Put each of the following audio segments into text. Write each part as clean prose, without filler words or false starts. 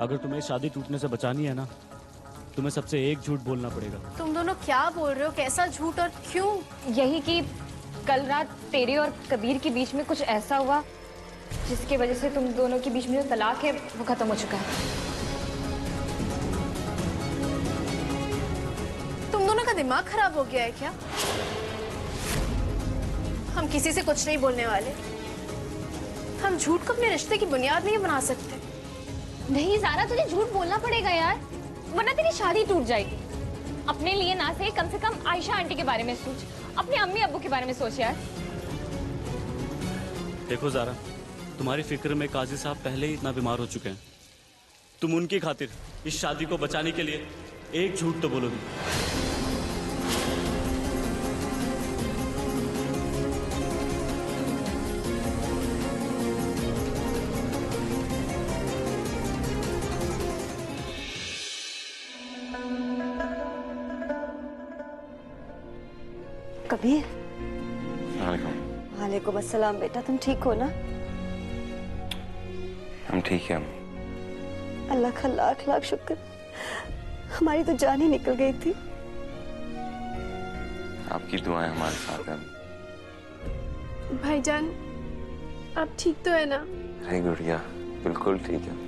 अगर तुम्हें शादी टूटने से बचानी है ना, तुम्हें सबसे एक झूठ बोलना पड़ेगा। तुम दोनों क्या बोल रहे हो? कैसा झूठ और क्यों? यही कि कल रात तेरे और कबीर के बीच में कुछ ऐसा हुआ जिसकी वजह से तुम दोनों के बीच में जो तलाक है वो खत्म हो चुका है। तुम दोनों का दिमाग खराब हो गया है क्या? हम किसी से कुछ नहीं बोलने वाले। हम झूठ को अपने रिश्ते की बुनियाद नहीं बना सकते। नहीं ज़ारा, तुझे झूठ बोलना पड़ेगा यार, वरना तेरी शादी टूट जाएगी। अपने लिए ना सही, कम से कम आयशा आंटी के बारे में सोच, अपने अम्मी अब्बू के बारे में सोच यार। देखो ज़ारा, तुम्हारी फिक्र में काजी साहब पहले ही इतना बीमार हो चुके हैं। तुम उनकी खातिर इस शादी को बचाने के लिए एक झूठ तो बोलोगी। कबीर। वालेकुम। वालेकुम अस्सलाम। बेटा तुम ठीक हो ना? हम ठीक है अम्मी। अल्लाह का लाख लाख शुक्र, हमारी तो जान ही निकल गई थी। आपकी दुआएं हमारे साथ हैं। भाईजान, आप ठीक तो है ना? अरे गुड़िया, बिल्कुल ठीक है।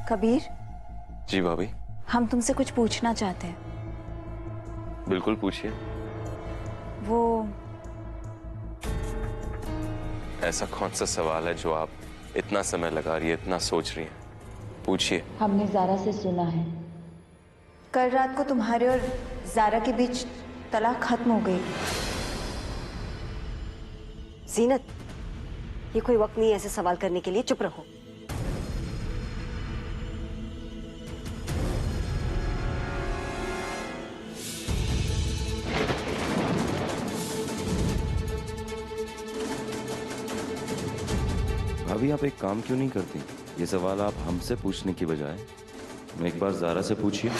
कबीर। जी भाभी। हम तुमसे कुछ पूछना चाहते हैं। बिल्कुल पूछिए। वो ऐसा कौन सा सवाल है जो आप इतना समय लगा रही है, इतना सोच रही है? पूछिए। हमने ज़ारा से सुना है कल रात को तुम्हारे और ज़ारा के बीच तलाक खत्म हो गई। जीनत, ये कोई वक्त नहीं है ऐसे सवाल करने के लिए, चुप रहो। भाभी, आप एक काम क्यों नहीं करती? ये सवाल आप हमसे पूछने की बजाय एक बार ज़ारा से पूछिए।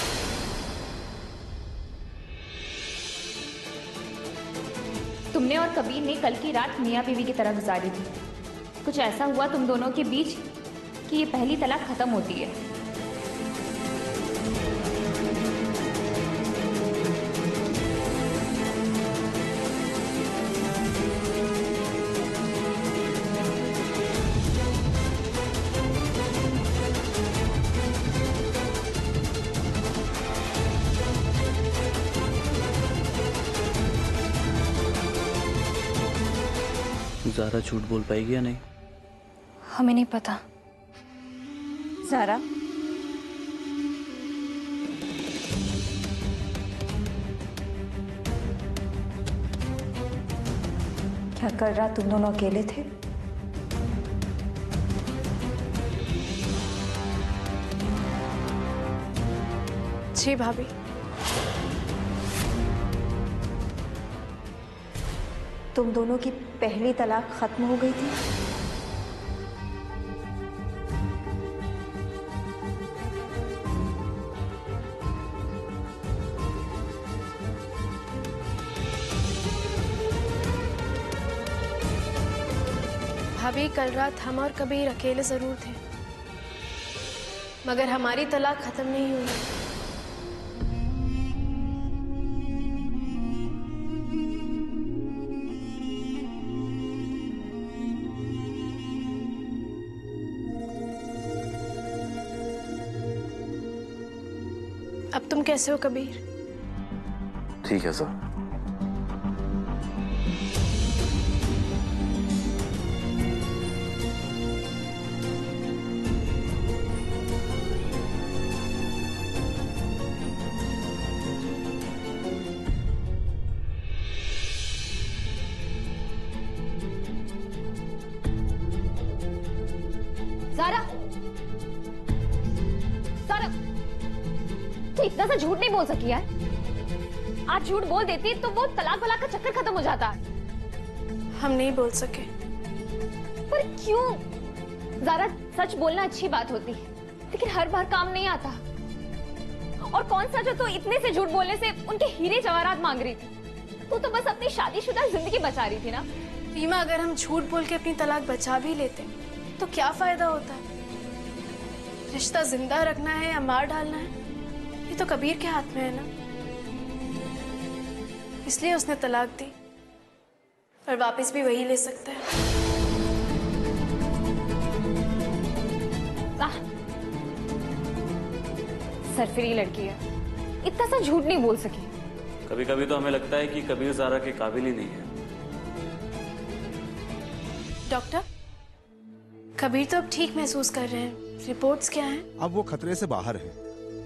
तुमने और कबीर ने कल की रात मियाँ बीवी की तरह गुजारी थी। कुछ ऐसा हुआ तुम दोनों के बीच कि ये पहली तलाक खत्म होती है। ज़ारा झूठ बोल पाएगी या नहीं? हमें नहीं पता। ज़ारा, क्या कल रात तुम दोनों अकेले थे? जी भाभी। तुम दोनों की पहली तलाक खत्म हो गई थी? भाभी, कल रात हम और कबीर अकेले जरूर थे, मगर हमारी तलाक खत्म नहीं हुई। अब तुम कैसे हो कबीर? ठीक है सर। ज़ारा, ज़ारा, तू इतना सा झूठ नहीं बोल सकी यार। आज झूठ बोल देती तो वो तलाक वलाक का चक्कर खत्म हो जाता। हम नहीं बोल सके। पर क्यों? ज़ारा, सच बोलना अच्छी बात होती है, लेकिन हर बार काम नहीं आता। और कौन सा जो तू इतने से झूठ बोलने से उनके हीरे जवाहरात मांग रही थी, तू तो बस अपनी शादीशुदा जिंदगी बचा रही थी ना। रीमा, अगर हम झूठ बोल के अपनी तलाक बचा भी लेते तो क्या फायदा होता है? रिश्ता जिंदा रखना है या मार डालना है, ये तो कबीर के हाथ में है ना। इसलिए उसने तलाक दी, पर वापस भी वही ले सकता है। सरफिरी लड़की है, इतना सा झूठ नहीं बोल सकी। कभी कभी तो हमें लगता है कि कबीर ज़ारा के काबिल ही नहीं है। डॉक्टर, कबीर तो अब ठीक महसूस कर रहे हैं। रिपोर्ट्स क्या हैं? अब वो खतरे से बाहर है,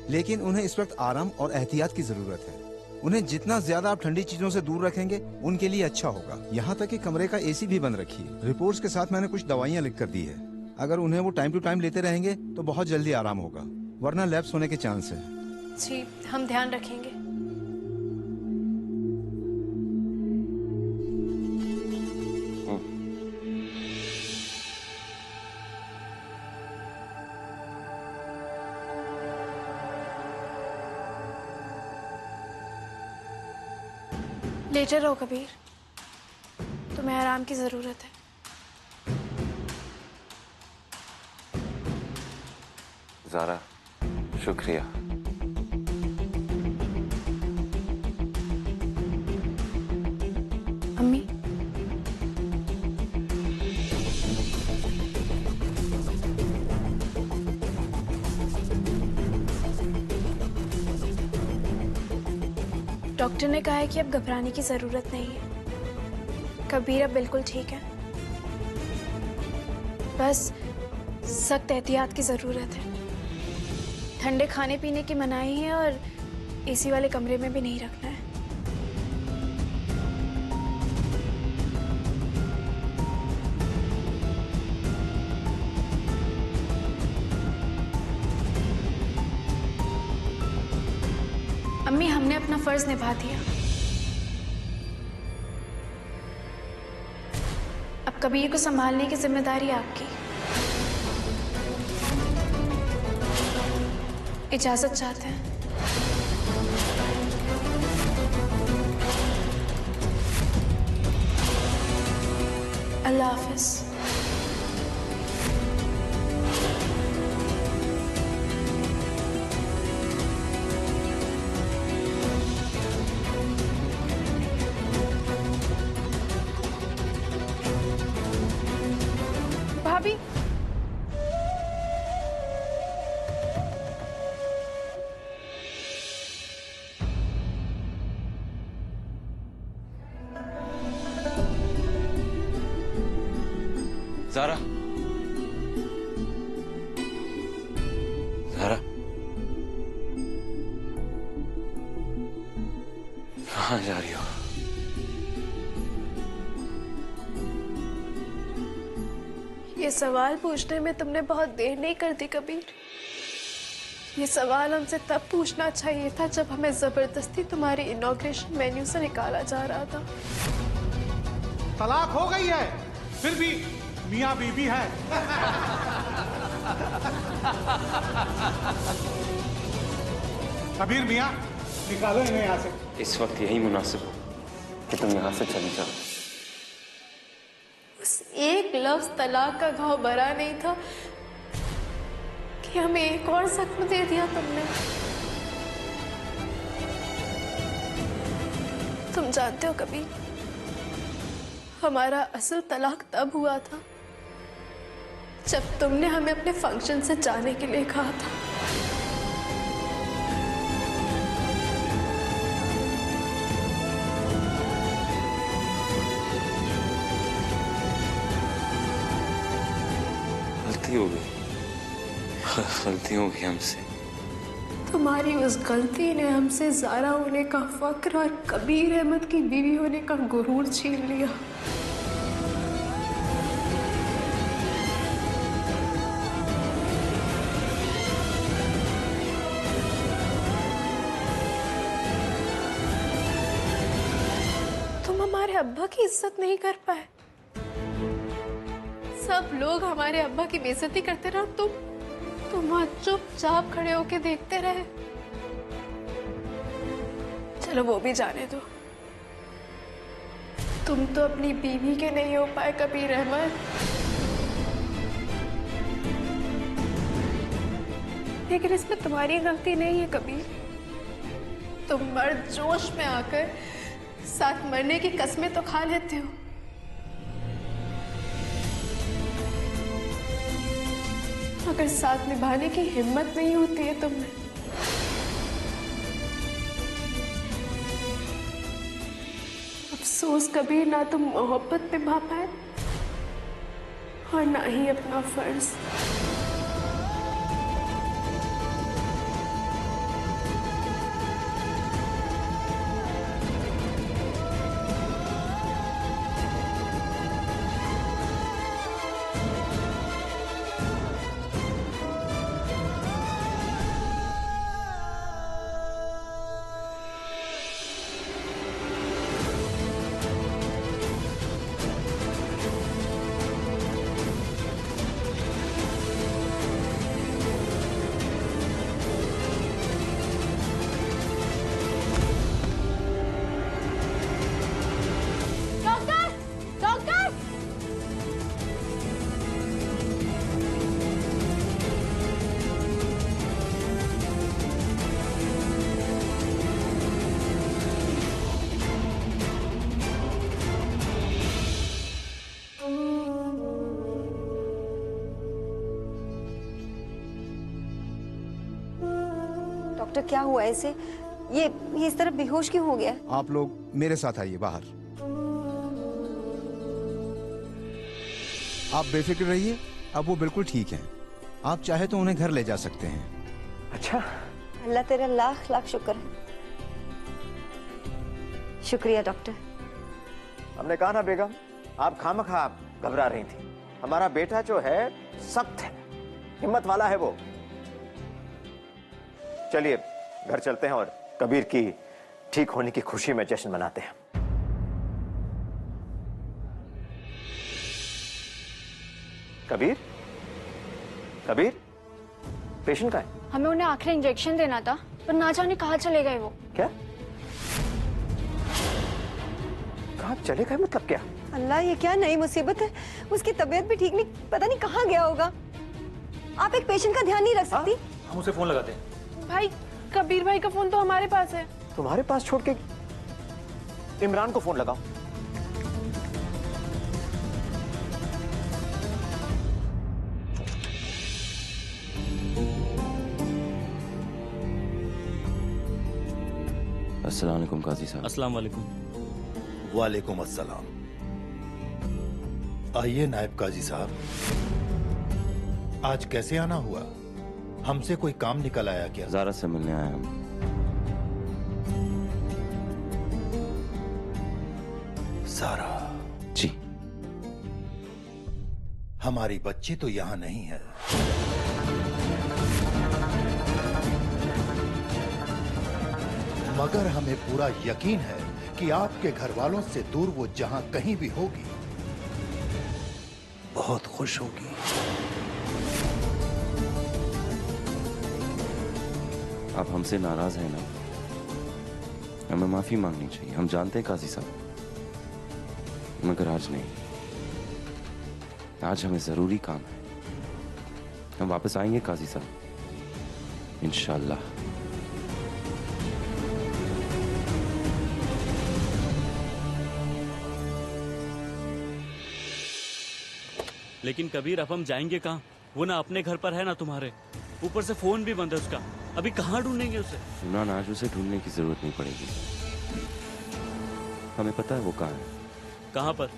लेकिन उन्हें इस वक्त आराम और एहतियात की जरूरत है। उन्हें जितना ज्यादा आप ठंडी चीजों से दूर रखेंगे उनके लिए अच्छा होगा। यहाँ तक कि कमरे का एसी भी बंद रखिए। रिपोर्ट्स के साथ मैंने कुछ दवाइयाँ लिख कर दी है। अगर उन्हें वो टाइम टू टाइम लेते रहेंगे तो बहुत जल्दी आराम होगा, वरना लैप्स होने के चांस है। जी, हम ध्यान रखेंगे। लेटे रहो कबीर, तुम्हें आराम की जरूरत है। ज़ारा, शुक्रिया। अम्मी, डॉक्टर ने कहा है कि अब घबराने की जरूरत नहीं है। कबीर अब बिल्कुल ठीक है, बस सख्त एहतियात की जरूरत है। ठंडे खाने पीने की मनाही है और एसी वाले कमरे में भी नहीं रखना है। अम्मी, हमने अपना फर्ज निभा दिया। अब कबीर को संभालने की जिम्मेदारी आपकी। इजाजत चाहते हैं। अल्लाह हाफिज। भाभी, ज़ारा, ज़ारा, कहाँ जा रही हो? ये सवाल पूछने में तुमने बहुत देर नहीं कर दी कबीर। ये सवाल हमसे तब पूछना चाहिए था जब हमें जबरदस्ती तुम्हारे इनॉग्रेशन मेन्यू से निकाला जा रहा था। तलाक हो गई है, फिर भी मियाँ बीबी है। कबीर मियाँ, निकालो इन्हें यहाँ से। इस वक्त यही मुनासिब हो कि तुम यहाँ से चली जाओ। उस एक लफ्ज तलाक का घाव भरा नहीं था कि हमें एक और जख्म दे दिया तुमने। तुम जानते हो कबीर, हमारा असल तलाक तब हुआ था जब तुमने हमें अपने फंक्शन से जाने के लिए कहा था। गलती हो गई, गलती हो गई हमसे। तुम्हारी उस गलती ने हमसे ज़ारा होने का फक्र और कबीर अहमद की बीवी होने का गुरूर छीन लिया। तुम हमारे अब्बा की इज्जत नहीं कर पाए। सब लोग हमारे अब्बा की बेइज्जती करते रहे, तुम वहां चुपचाप खड़े होके देखते रहे। चलो वो भी जाने दो। तुम तो अपनी बीवी के नहीं हो पाए कबीर अहमद। लेकिन इसमें तुम्हारी गलती नहीं है कबीर। तुम मर्द जोश में आकर साथ मरने की कस्में तो खा लेते हो, मगर साथ निभाने की हिम्मत नहीं होती है तुम में। अफसोस कबीर, ना तुम मोहब्बत निभा पाए और ना ही अपना फर्ज। डॉक्टर क्या हुआ इसे? ये इस तरह बेहोश क्यों हो गया? आप लोग मेरे साथ आइए बाहर। आप बेफिक्र रहिए, अब वो बिल्कुल ठीक हैं। आप चाहे तो उन्हें घर ले जा सकते हैं। अच्छा, अल्लाह तेरा लाख लाख शुक्र है। शुक्रिया डॉक्टर। हमने कहा ना बेगम, आप खामखा घबरा रही थी। हमारा बेटा जो है सख्त है, हिम्मत वाला है वो। चलिए घर चलते हैं और कबीर की ठीक होने की खुशी में जश्न मनाते हैं। कबीर, कबीर, पेशेंट का है? हमें उन्हें आखिरी इंजेक्शन देना था, पर ना जाने कहाँ चले गए वो। क्या? कहाँ चले गए मतलब क्या? अल्लाह, ये क्या नई मुसीबत है। उसकी तबीयत भी ठीक नहीं, पता नहीं कहाँ गया होगा। आप एक पेशेंट का ध्यान नहीं रख सकती? हम उसे फोन लगाते हैं। भाई, कबीर भाई का फोन तो हमारे पास है। तुम्हारे पास छोड़ के इमरान को फोन लगाओ। अस्सलाम वालेकुम काजी साहब। अस्सलाम वालेकुम। वालेकुम अस्सलाम। आइए नायब काजी साहब, आज कैसे आना हुआ? हमसे कोई काम निकल आया क्या? ज़ारा से मिलने आए हम। ज़ारा? जी। हमारी बच्ची तो यहाँ नहीं है। मगर हमें पूरा यकीन है कि आपके घर वालों से दूर वो जहां कहीं भी होगी, बहुत खुश होगी। आप हमसे नाराज हैं ना? हमें माफी मांगनी चाहिए। हम जानते हैं काजी साहब, मगर आज नहीं। आज हमें जरूरी काम है। हम वापस आएंगे काजी साहब, इंशाल्लाह। लेकिन कबीर, अब हम जाएंगे कहाँ? वो ना अपने घर पर है ना तुम्हारे, ऊपर से फोन भी बंद है उसका। अभी कहाँ ढूंढेंगे उसे? इमरान, आज उसे ढूंढने की जरूरत नहीं पड़ेगी। हमें पता है वो कहाँ है। कहाँ पर?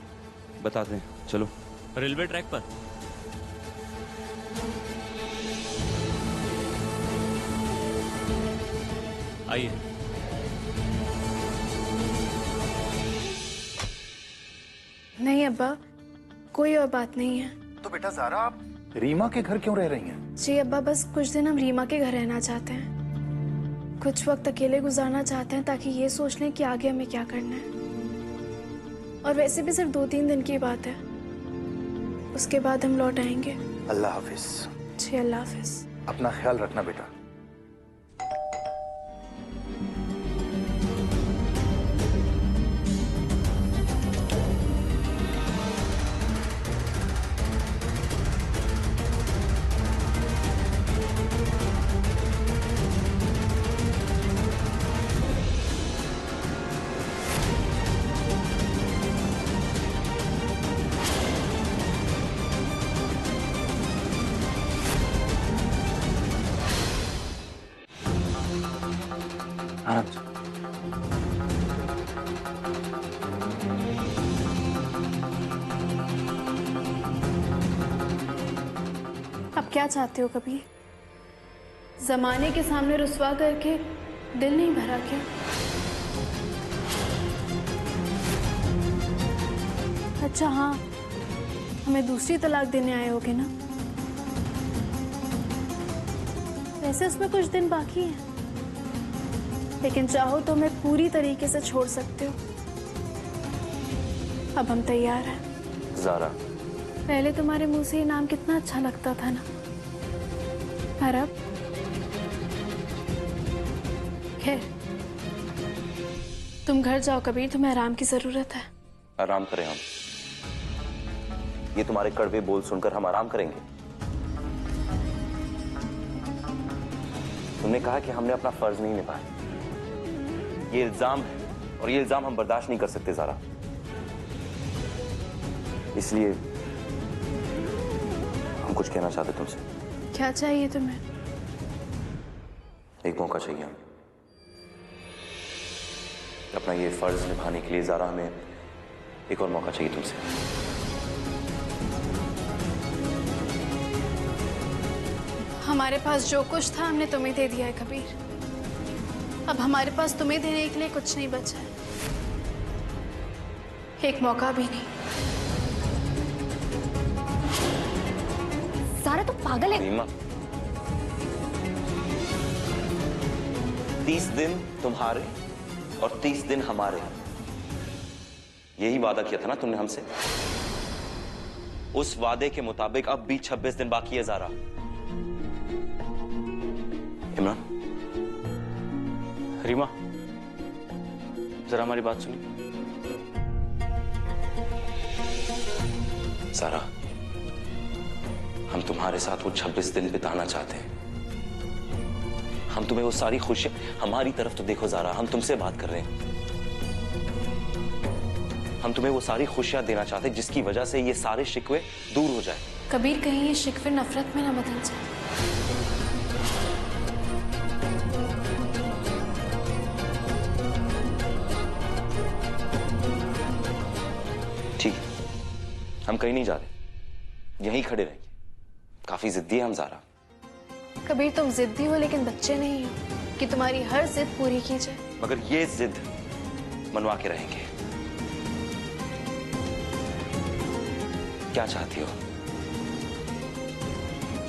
बताते हैं, चलो। रेलवे ट्रैक पर। आइए। नहीं अब्बा, कोई और बात नहीं है। तो बेटा ज़ारा, आप रीमा के घर क्यों रह रही हैं? जी अब्बा, बस कुछ दिन हम रीमा के घर रहना चाहते हैं। कुछ वक्त अकेले गुजारना चाहते हैं ताकि ये सोच लें कि आगे हमें क्या करना है। और वैसे भी सिर्फ 2-3 दिन की बात है, उसके बाद हम लौट आएंगे। अल्लाह हाफिज। जी अल्लाह हाफिज। अपना ख्याल रखना बेटा। अब क्या चाहते हो कबीर? जमाने के सामने रुसवा करके दिल नहीं भरा क्या? अच्छा हाँ, हमें दूसरी तलाक देने आए होगे ना? वैसे उसमें कुछ दिन बाकी हैं, लेकिन चाहो तो हमें पूरी तरीके से छोड़ सकते हो। अब हम तैयार हैं। ज़ारा, पहले तुम्हारे मुंह से ये नाम कितना अच्छा लगता था ना, पर अब खैर, तुम घर जाओ कबीर, तुम्हें आराम की जरूरत है। आराम करें हम? ये तुम्हारे कड़वे बोल सुनकर हम आराम करेंगे? तुमने कहा कि हमने अपना फर्ज नहीं निभाया। ये इल्जाम है और ये इल्जाम हम बर्दाश्त नहीं कर सकते ज़ारा। इसलिए हम कुछ कहना चाहते तुमसे। क्या चाहिए तुम्हें? एक मौका चाहिए हमें अपना ये फर्ज निभाने के लिए। ज़ारा, हमें एक और मौका चाहिए तुमसे। हमारे पास जो कुछ था हमने तुम्हें दे दिया है कबीर। अब हमारे पास तुम्हें देने के लिए कुछ नहीं बचा है, एक मौका भी नहीं। ज़ारा तो पागल है। रीमा, 30 दिन तुम्हारे और 30 दिन हमारे, यही वादा किया था ना तुमने हमसे? उस वादे के मुताबिक अब भी 26 दिन बाकी है ज़ारा। इमरान, रीमा, जरा हमारी बात सुनिए। ज़ारा, हम तुम्हारे साथ वो 26 दिन बिताना चाहते हैं। हम तुम्हें वो सारी खुशियां, हमारी तरफ तो देखो ज़ारा, हम तुमसे बात कर रहे हैं। हम तुम्हें वो सारी खुशियां देना चाहते हैं जिसकी वजह से ये सारे शिकवे दूर हो जाए। कबीर, कहीं ये शिकवे नफरत में ना बदल जाए। ठीक है, हम कहीं नहीं जा रहे, यहीं खड़े रहेंगे। काफी जिद्दी है हम ज़ारा। कबीर, तुम जिद्दी हो लेकिन बच्चे नहीं हो कि तुम्हारी हर जिद पूरी की जाए। मगर ये जिद मनवा के रहेंगे। क्या चाहती हो?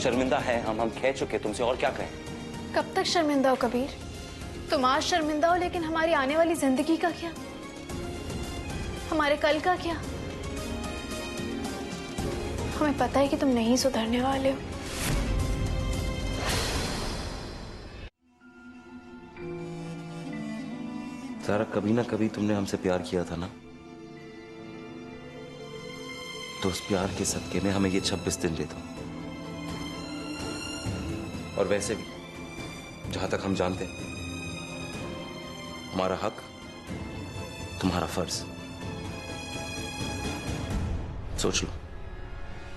शर्मिंदा है हम कह चुके तुमसे, और क्या कहें? कब तक शर्मिंदा हो कबीर? तुम आज शर्मिंदा हो, लेकिन हमारी आने वाली जिंदगी का क्या? हमारे कल का क्या? हमें पता है कि तुम नहीं सुधरने वाले हो। ज़ारा, कभी ना कभी तुमने हमसे प्यार किया था ना, तो उस प्यार के सदके में हमें ये 26 दिन दे दो। और वैसे भी जहां तक हम जानते हैं, हमारा हक तुम्हारा फर्ज। सोच लो।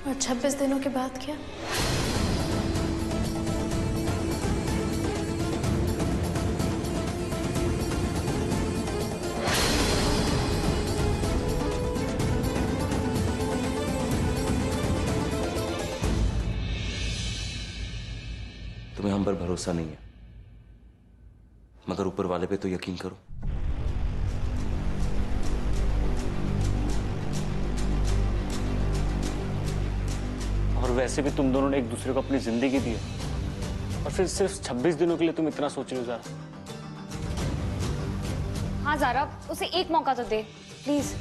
और 26 दिनों के बाद क्या? तुम्हें हम पर भरोसा नहीं है, मगर ऊपर वाले पे तो यकीन करो। और वैसे भी तुम दोनों ने एक दूसरे को अपनी जिंदगी दी है, और फिर सिर्फ 26 दिनों के लिए तुम इतना सोच रहे हो ज़ारा? हाँ ज़ारा, उसे एक मौका तो दे प्लीज।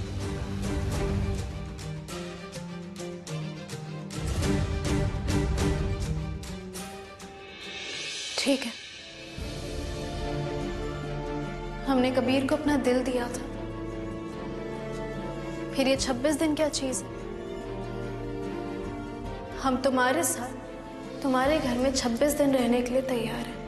ठीक है, हमने कबीर को अपना दिल दिया था, फिर ये 26 दिन क्या चीज है? हम तुम्हारे साथ तुम्हारे घर में 26 दिन रहने के लिए तैयार हैं।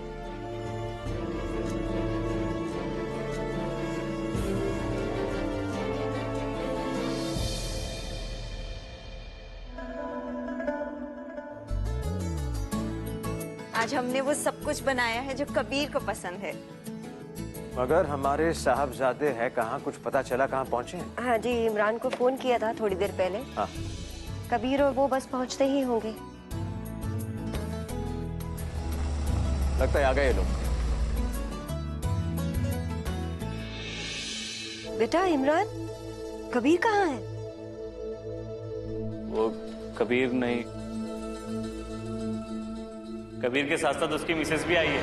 आज हमने वो सब कुछ बनाया है जो कबीर को पसंद है। मगर हमारे साहबजादे हैं कहाँ? कुछ पता चला कहाँ पहुँचे हैं? हाँ जी, इमरान को फोन किया था थोड़ी देर पहले। हाँ। कबीर और वो बस पहुंचते ही होंगे। लगता है आ गए ये लोग। बेटा इमरान, कबीर कहाँ है? वो कबीर नहीं, कबीर के साथ साथ उसकी मिसेस भी आई है।